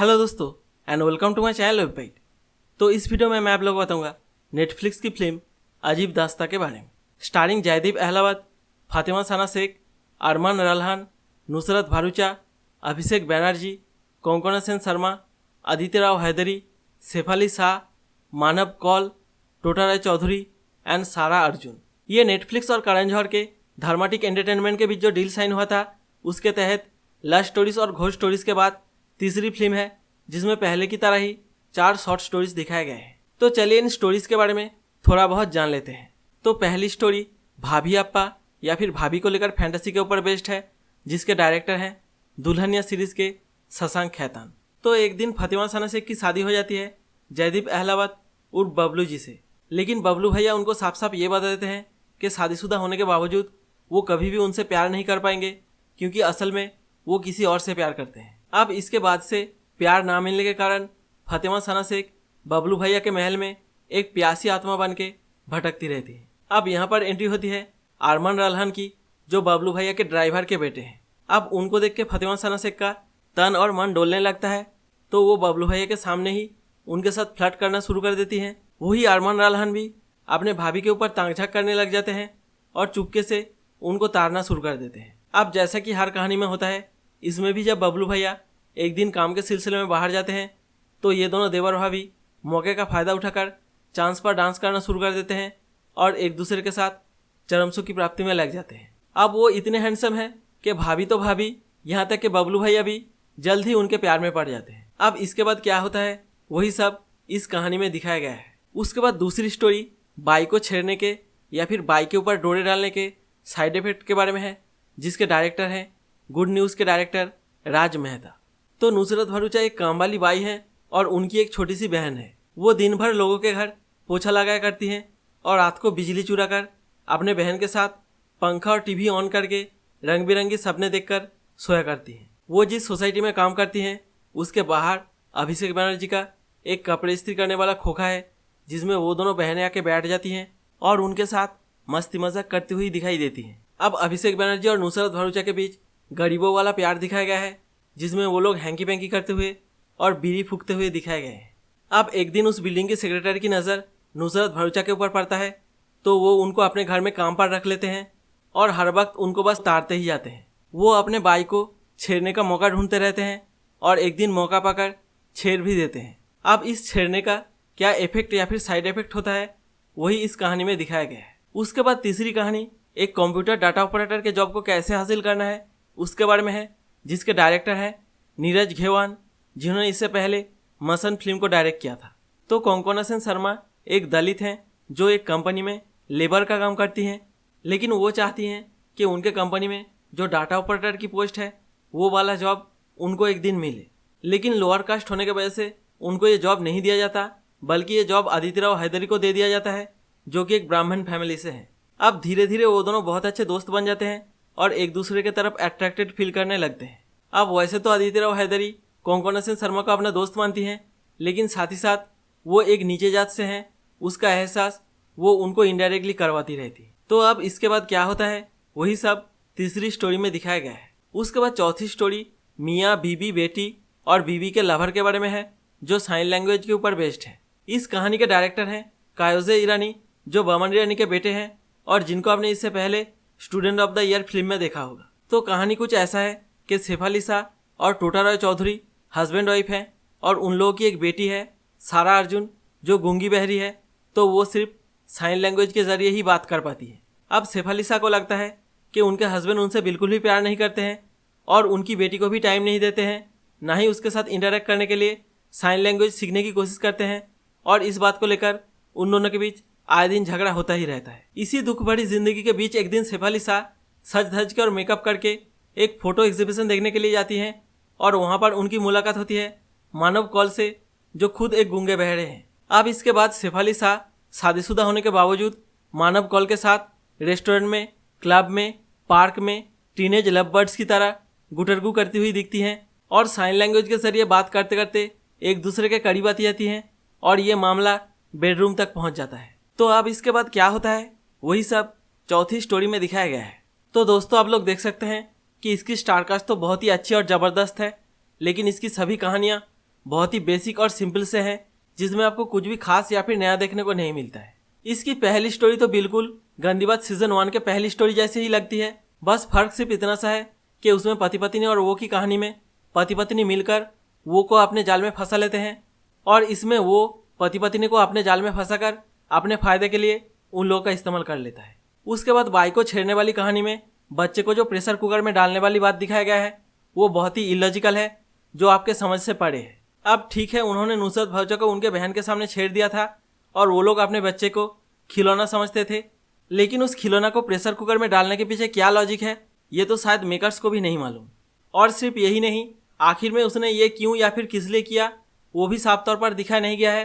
Hello दोस्तों and welcome to my channel वेबबाइट। तो इस वीडियो में मैं आप लोगों को बताऊंगा नेटफ्लिक्स की फिल्म अजीब दास्तां के बारे में। स्टारिंग जयदीप अहलावत, फातिमा सना शेख, अरमान रल्हान, नुसरत भरूचा, अभिषेक बैनर्जी, कोंकणा सेन शर्मा, आदित्य राव हैदरी, सैफ अली शाह, मानव कौल, टोटा राय चौधरी एंड सारा अर्जुन। ये नेटफ्लिक्स और करण जौहर के धर्माटिक एंटरटेनमेंट के बीच जो डील साइन हुआ था उसके तहत लव स्टोरीज और घोस्ट स्टोरीज के बाद तीसरी फिल्म है जिसमें पहले की तरह ही 4 शॉर्ट स्टोरीज दिखाए गए हैं। तो चलिए इन स्टोरीज के बारे में थोड़ा बहुत जान लेते हैं। तो पहली स्टोरी भाभी अप्पा या फिर भाभी को लेकर फैंटेसी के ऊपर बेस्ड है, जिसके डायरेक्टर हैं दुल्हनिया सीरीज के शशांक खैतान। तो एक दिन फातिमा सना शेख की शादी हो जाती है जयदीप अहलावत उर्फ बबलू जी से, लेकिन बबलू भैया उनको साफ साफ ये बता देते हैं कि शादीशुदा होने के बावजूद वो कभी भी उनसे प्यार नहीं कर पाएंगे, क्योंकि असल में वो किसी और से प्यार करते हैं। अब इसके बाद से प्यार ना मिलने के कारण फातिमा सना शेख बबलू भैया के महल में एक प्यासी आत्मा बन के भटकती रहती है। अब यहाँ पर एंट्री होती है अरमान रल्हान की, जो बबलू भैया के ड्राइवर के बेटे हैं। अब उनको देख के फातिमा सना शेख का तन और मन डोलने लगता है, तो वो बबलू भैया के सामने ही उनके साथ फ्लर्ट करना शुरू कर देती हैं। वही अरमान रल्हान भी अपने भाभी के ऊपर तांगझाक करने लग जाते हैं और चुपके से उनको तारना शुरू कर देते हैं। अब जैसा कि हर कहानी में होता है, इसमें भी जब बबलू भैया एक दिन काम के सिलसिले में बाहर जाते हैं तो ये दोनों देवर भाभी मौके का फ़ायदा उठाकर चांस पर डांस करना शुरू कर देते हैं और एक दूसरे के साथ चरम सुख की प्राप्ति में लग जाते हैं। अब वो इतने हैंडसम हैं कि भाभी तो भाभी, यहाँ तक कि बबलू भैया भी जल्द ही उनके प्यार में पड़ जाते हैं। अब इसके बाद क्या होता है वही सब इस कहानी में दिखाया गया है। उसके बाद दूसरी स्टोरी बाई को छेड़ने के या फिर बाई के ऊपर डोरे डालने के साइड इफेक्ट के बारे में है, जिसके डायरेक्टर हैं गुड न्यूज़ के डायरेक्टर राज मेहता। तो नुसरत भरूचा एक काम वाली बाई है और उनकी एक छोटी सी बहन है। वो दिन भर लोगों के घर पोछा लगाया करती हैं और रात को बिजली चुरा कर अपने बहन के साथ पंखा और टीवी ऑन करके रंग बिरंगे सपने देखकर सोया करती हैं। वो जिस सोसाइटी में काम करती हैं उसके बाहर अभिषेक बैनर्जी का एक कपड़े इस्त्री करने वाला खोखा है, जिसमें वो दोनों बहनें आके बैठ जाती हैं और उनके साथ मस्ती मजाक करती हुई दिखाई देती हैं। अब अभिषेक बैनर्जी और नुसरत भरूचा के बीच गरीबों वाला प्यार दिखाया गया है, जिसमें वो लोग हैंकी पैंकी करते हुए और बीड़ी फूकते हुए दिखाए गए हैं। अब एक दिन उस बिल्डिंग के सेक्रेटरी की नज़र नुसरत भरूचा के ऊपर पड़ता है, तो वो उनको अपने घर में काम पर रख लेते हैं और हर वक्त उनको बस ताड़ते ही जाते हैं। वो अपने बाई को छेड़ने का मौका ढूंढते रहते हैं और एक दिन मौका पाकर छेड़ भी देते हैं। अब इस छेड़ने का क्या इफेक्ट या फिर साइड इफेक्ट होता है वही इस कहानी में दिखाया गया है। उसके बाद तीसरी कहानी एक कंप्यूटर डाटा ऑपरेटर के जॉब को कैसे हासिल करना है उसके बारे में है, जिसके डायरेक्टर हैं नीरज घेवान, जिन्होंने इससे पहले मसन फिल्म को डायरेक्ट किया था। तो कोंकणा सेन शर्मा एक दलित हैं जो एक कंपनी में लेबर का काम करती हैं, लेकिन वो चाहती हैं कि उनके कंपनी में जो डाटा ऑपरेटर की पोस्ट है वो वाला जॉब उनको एक दिन मिले, लेकिन लोअर कास्ट होने की वजह से उनको ये जॉब नहीं दिया जाता, बल्कि ये जॉब आदित्य राव हैदरी को दे दिया जाता है, जो कि एक ब्राह्मण फैमिली से है। अब धीरे धीरे वो दोनों बहुत अच्छे दोस्त बन जाते हैं और एक दूसरे की तरफ अट्रैक्टेड फील करने लगते हैं। अब वैसे तो आदित्य राव हैदरी कोंकणा सेन शर्मा को अपना दोस्त मानती हैं, लेकिन साथ ही साथ वो एक नीचे जात से हैं, उसका एहसास वो उनको इनडायरेक्टली करवाती रहती है। तो अब इसके बाद क्या होता है वही सब तीसरी स्टोरी में दिखाया गया है। उसके बाद चौथी स्टोरी मियाँ बीबी बेटी और बीबी के लवर के बारे में है, जो साइन लैंग्वेज के ऊपर बेस्ड है। इस कहानी के डायरेक्टर हैं कायोजे ईरानी, जो बमन ईरानी के बेटे हैं और जिनको आपने इससे पहले student of the year film में देखा होगा। तो कहानी कुछ ऐसा है कि सैफ अली शाह और टोटा राय चौधरी हस्बैंड वाइफ हैं और उन लोगों की एक बेटी है सारा अर्जुन, जो गूंगी बहरी है, तो वो सिर्फ साइन लैंग्वेज के जरिए ही बात कर पाती है। अब सैफ अली शाह को लगता है कि उनके हस्बैंड उनसे बिल्कुल भी प्यार नहीं करते हैं और उनकी बेटी को भी टाइम नहीं देते हैं, ना ही उसके साथ इंटरेक्ट करने के लिए साइन लैंग्वेज सीखने की कोशिश करते हैं, और इस बात को लेकर उन दोनों के बीच आए दिन झगड़ा होता ही रहता है। इसी दुख भरी जिंदगी के बीच एक दिन सैफ अली शाह सज धज के और मेकअप करके एक फोटो एग्जीबिशन देखने के लिए जाती हैं और वहाँ पर उनकी मुलाकात होती है मानव कौल से, जो खुद एक गूंगे बहरे हैं। अब इसके बाद सैफ अली शाह शादीशुदा होने के बावजूद मानव कौल के साथ रेस्टोरेंट में, क्लब में, पार्क में टीनेज लव बर्ड्स की तरह गुटरगू करती हुई दिखती हैं और साइन लैंग्वेज के जरिए बात करते करते एक दूसरे के करीब आती जाती हैं और ये मामला बेडरूम तक पहुंच जाता है। तो अब इसके बाद क्या होता है वही सब चौथी स्टोरी में दिखाया गया है। तो दोस्तों आप लोग देख सकते हैं कि इसकी स्टारकास्ट तो बहुत ही अच्छी और ज़बरदस्त है, लेकिन इसकी सभी कहानियाँ बहुत ही बेसिक और सिंपल से हैं, जिसमें आपको कुछ भी खास या फिर नया देखने को नहीं मिलता है। इसकी पहली स्टोरी तो बिल्कुल गंदीबात सीजन 1 के पहली स्टोरी जैसी ही लगती है। बस फर्क सिर्फ इतना सा है कि उसमें पति पत्नी और वो की कहानी में पति पत्नी मिलकर वो को अपने जाल में फंसा लेते हैं, और इसमें वो पति पत्नी को अपने जाल में फंसाकर अपने फायदे के लिए उन लोगों का इस्तेमाल कर लेता है। उसके बाद बाई को छेड़ने वाली कहानी में बच्चे को जो प्रेशर कुकर में डालने वाली बात दिखाया गया है वो बहुत ही इलॉजिकल है, जो आपके समझ से परे है। अब ठीक है, उन्होंने नुसरत भरूचा को उनके बहन के सामने छेड़ दिया था और वो लोग अपने बच्चे को खिलौना समझते थे, लेकिन उस खिलौना को प्रेशर कुकर में डालने के पीछे क्या लॉजिक है ये तो शायद मेकर्स को भी नहीं मालूम। और सिर्फ यही नहीं, आखिर में उसने ये क्यों या फिर किस लिए किया वो भी साफ तौर पर दिखाया नहीं गया है,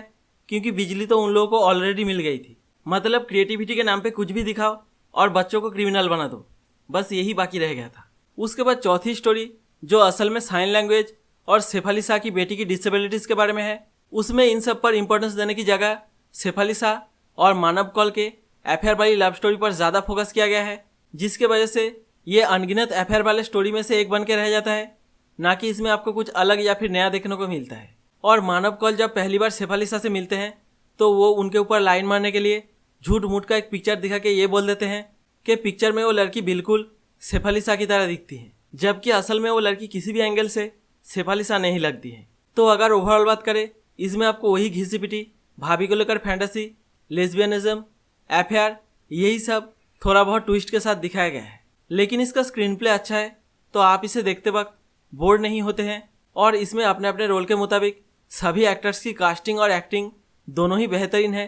क्योंकि बिजली तो उन लोगों को ऑलरेडी मिल गई थी। मतलब क्रिएटिविटी के नाम पे कुछ भी दिखाओ और बच्चों को क्रिमिनल बना दो, बस यही बाकी रह गया था। उसके बाद चौथी स्टोरी, जो असल में साइन लैंग्वेज और शेफालिसा की बेटी की डिसेबिलिटीज़ के बारे में है, उसमें इन सब पर इंपॉर्टेंस देने की जगह शेफालिसा और मानव कौल के अफेयर वाली लव स्टोरी पर ज़्यादा फोकस किया गया है, जिसके वजह से ये अनगिनत अफेयर वाले स्टोरी में से एक बन के रह जाता है, ना कि इसमें आपको कुछ अलग या फिर नया देखने को मिलता है। और मानव कौल जब पहली बार शेफालिसा से मिलते हैं तो वो उनके ऊपर लाइन मारने के लिए झूठ मूठ का एक पिक्चर दिखा के ये बोल देते हैं कि पिक्चर में वो लड़की बिल्कुल शेफालिसा की तरह दिखती है, जबकि असल में वो लड़की किसी भी एंगल से शेफालिसा नहीं लगती है। तो अगर ओवरऑल बात करें, इसमें आपको वही घिसी पिटी भाभी को लेकर फैंटेसी, लेस्बियनिज्म, अफेयर, यही सब थोड़ा बहुत ट्विस्ट के साथ दिखाया गया है। लेकिन इसका स्क्रीन प्ले अच्छा है, तो आप इसे देखते वक्त बोर नहीं होते हैं, और इसमें अपने अपने रोल के मुताबिक सभी एक्टर्स की कास्टिंग और एक्टिंग दोनों ही बेहतरीन है,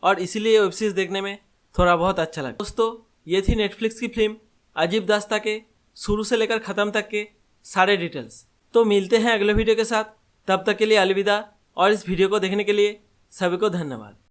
और इसीलिए वेब सीरीज देखने में थोड़ा बहुत अच्छा लगा। दोस्तों, ये थी नेटफ्लिक्स की फिल्म अजीब दास्तां के शुरू से लेकर ख़त्म तक के सारे डिटेल्स। तो मिलते हैं अगले वीडियो के साथ, तब तक के लिए अलविदा, और इस वीडियो को देखने के लिए सभी को धन्यवाद।